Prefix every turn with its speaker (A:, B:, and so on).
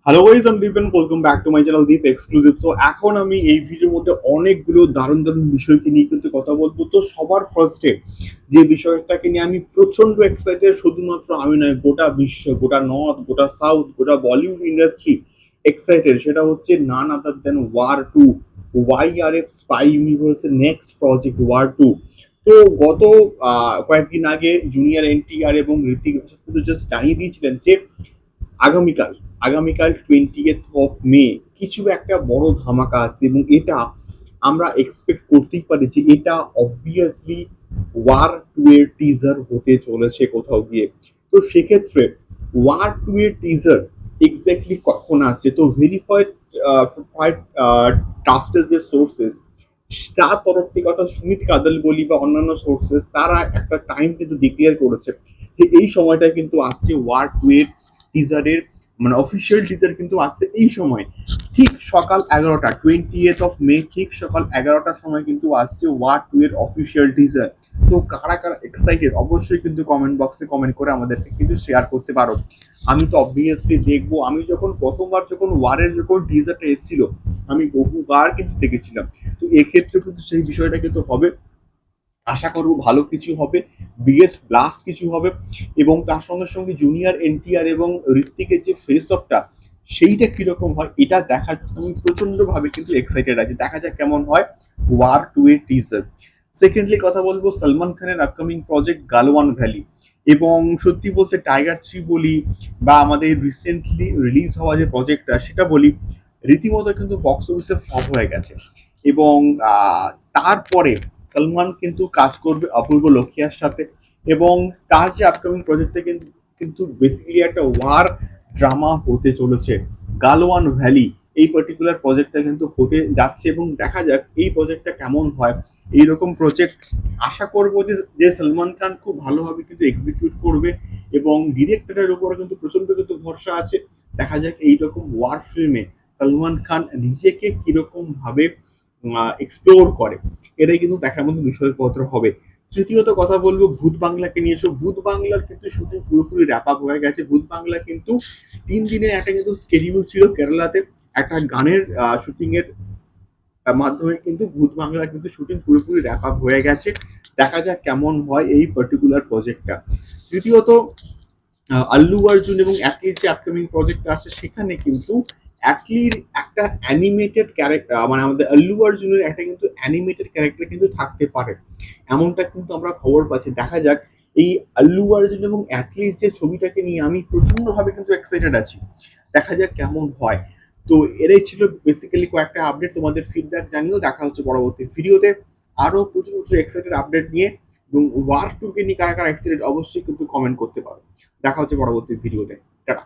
A: Hello guys, আমি Deep and welcome back to my channel Deep exclusive. তো এখন আমি এই ভিডিওর মধ্যে অনেকগুলো দারুণ দারুণ বিষয়কে নিয়ে কিন্তু কথা বলবো। তো সবার ফার্স্টে যে বিষয়টাকে নিয়ে আমি প্রচন্ড এক্সাইটেড, শুধুমাত্র আমি নয়, গোটা বিশ্ব, গোটা নর্থ, গোটা সাউথ, গোটা বলিউড ইন্ডাস্ট্রি এক্সাইটেড, সেটা হচ্ছে নান আদার দেন ওয়ার 2, ওয়াইআরএফ স্পাই ইউনিভার্সের নেক্সট প্রজেক্ট ওয়ার 2। তো গত কয়েকদিন আগে জুনিয়র এনটিআর এবং ঋতিক রোশন কিন্তু জাস্ট জানিয়ে দিয়েছিলেন যে আগামীকাল আগামীকাল 20th of May কিছু একটা বড় ধামাকা আছে, এবং এটা আমরা এক্সপেক্ট করতেই পারি যে এটা অবভিয়াসলি ওয়ার 2 এর টিজার হতে চলেছে কোথাও গিয়ে। তো সেক্ষেত্রে ওয়ার 2 এর টিজার এক্স্যাক্টলি কখন আসছে, তো ভেরিফাইড ট্রাস্টেড যে সোর্সেস, তার তরফ থেকে অর্থাৎ সুমিত কাদল বলি বা অন্যান্য সোর্সেস, তারা একটা টাইম কিন্তু ডিক্লেয়ার করেছে যে এই সময়টা কিন্তু আসছে ওয়ার 2 এর টিজারের, মানে অফিসিয়াল টিজার কিন্তু আসছে এই সময়, ঠিক সকাল 11টা, 20th of May, ঠিক সকাল 11টার সময় কিন্তু আসছে ওয়ার 2 এর অফিসিয়াল টিজার। তো কারা কারা এক্সাইটেড অবশ্যই কিন্তু কমেন্ট বক্সে কমেন্ট করে আমাদেরকে কিন্তু শেয়ার করতে পারো। আমি তো অবভিয়াসলি দেখবো। আমি যখন প্রথমবার যখন ওয়ারের যখন টিজারটা এসেছিল, আমি বহুবার কিন্তু দেখেছিলাম। তো এক্ষেত্রে কিন্তু সেই বিষয়টা কিন্তু হবে। আশা করবো ভালো কিছু হবে, বিগেস্ট ব্লাস্ট কিছু হবে। এবং তার সঙ্গে সঙ্গে জুনিয়র এনটিআর এবং ঋত্বিকের যে ফেস অফটা, সেইটা কিরকম হয় এটা দেখার জন্য আমি প্রচন্ড ভাবে কিন্তু এক্সাইটেড আছি। দেখা যাক কেমন হয় ওয়ার 2 এর টিজার। সেকেন্ডলি কথা বলবো সলমান খানের আপকামিং প্রজেক্ট গালওয়ান ভ্যালি। এবং সত্যি বলতে টাইগার 3 বলি বা আমাদের রিসেন্টলি রিলিজ হওয়া যে প্রজেক্টটা সেটা বলি, রীতিমতো কিন্তু বক্স অফিসে ফ্লপ হয়ে গেছে। এবং তারপরে সলমান কিন্তু কাজ করবে অপূর্ব লক্ষিয়ার সাথে। এবং তার যে আপকামিং প্রজেক্টটা কিন্তু কিন্তু বেসিক্যালি একটা ওয়ার ড্রামা হতে চলেছে। গালওয়ান ভ্যালি এই পার্টিকুলার প্রজেক্টটা কিন্তু হতে যাচ্ছে, এবং দেখা যাক এই প্রজেক্টটা কেমন হয়। এইরকম প্রজেক্ট আশা করবো যে সলমান খান খুব ভালোভাবে কিন্তু এক্সিকিউট করবে, এবং ডিরেক্টরের উপরে কিন্তু প্রচন্ড কিন্তু ভরসা আছে। দেখা যাক এইরকম ওয়ার ফিল্মে সলমান খান নিজেকে কিরকম ভাবে এক্সপ্লোর করে, এটাই কিন্তু দেখার মতো বিষয়পত্র হবে। তৃতীয়ত কথা বলবো ভূত বাংলাকে নিয়ে। এসো, ভূত বাংলার কিন্তু শুটিং পুরোপুরি র্যাপ আপ হয়ে গেছে। ভূত বাংলা কিন্তু 3 দিনের একটা কিন্তু স্কেডিউল ছিল কেরালাতে, একটা গানের শুটিং এর মাধ্যমে কিন্তু ভূত বাংলার কিন্তু শুটিং পুরোপুরি র্যাপ আপ হয়ে গেছে। দেখা যাক কেমন হয় এই পার্টিকুলার প্রজেক্টটা। তৃতীয়ত আল্লু অর্জুন এবং অ্যাটলির যে আপকামিং প্রজেক্ট আসছে, সেখানে কিন্তু অ্যাটলির একটা অ্যানিমেটেড ক্যারেক্টার, মানে আমাদের আল্লু অর্জুনের একটা কিন্তু অ্যানিমেটেড ক্যারেক্টার কিন্তু থাকতে পারে, এমনটা কিন্তু আমরা খবর পাচ্ছি। দেখা যাক এই আল্লু অর্জুন এবং অ্যাটলির যে ছবিটাকে নিয়ে আমি প্রচন্ডভাবে কিন্তু এক্সাইটেড আছি। দেখা যাক কেমন হয়। তো এটাই ছিল বেসিক্যালি কয়েকটা আপডেট, তোমাদের ফিডব্যাক জানিও। দেখা হচ্ছে পরবর্তী ভিডিওতে আরো প্রচুর প্রচুর এক্সাইটেড আপডেট নিয়ে। এবং ওয়ার 2 কে নিয়ে কারা কারা এক্সাইটেড অবশ্যই কিন্তু কমেন্ট করতে পারো। দেখা হচ্ছে পরবর্তী ভিডিওতে। টাটা।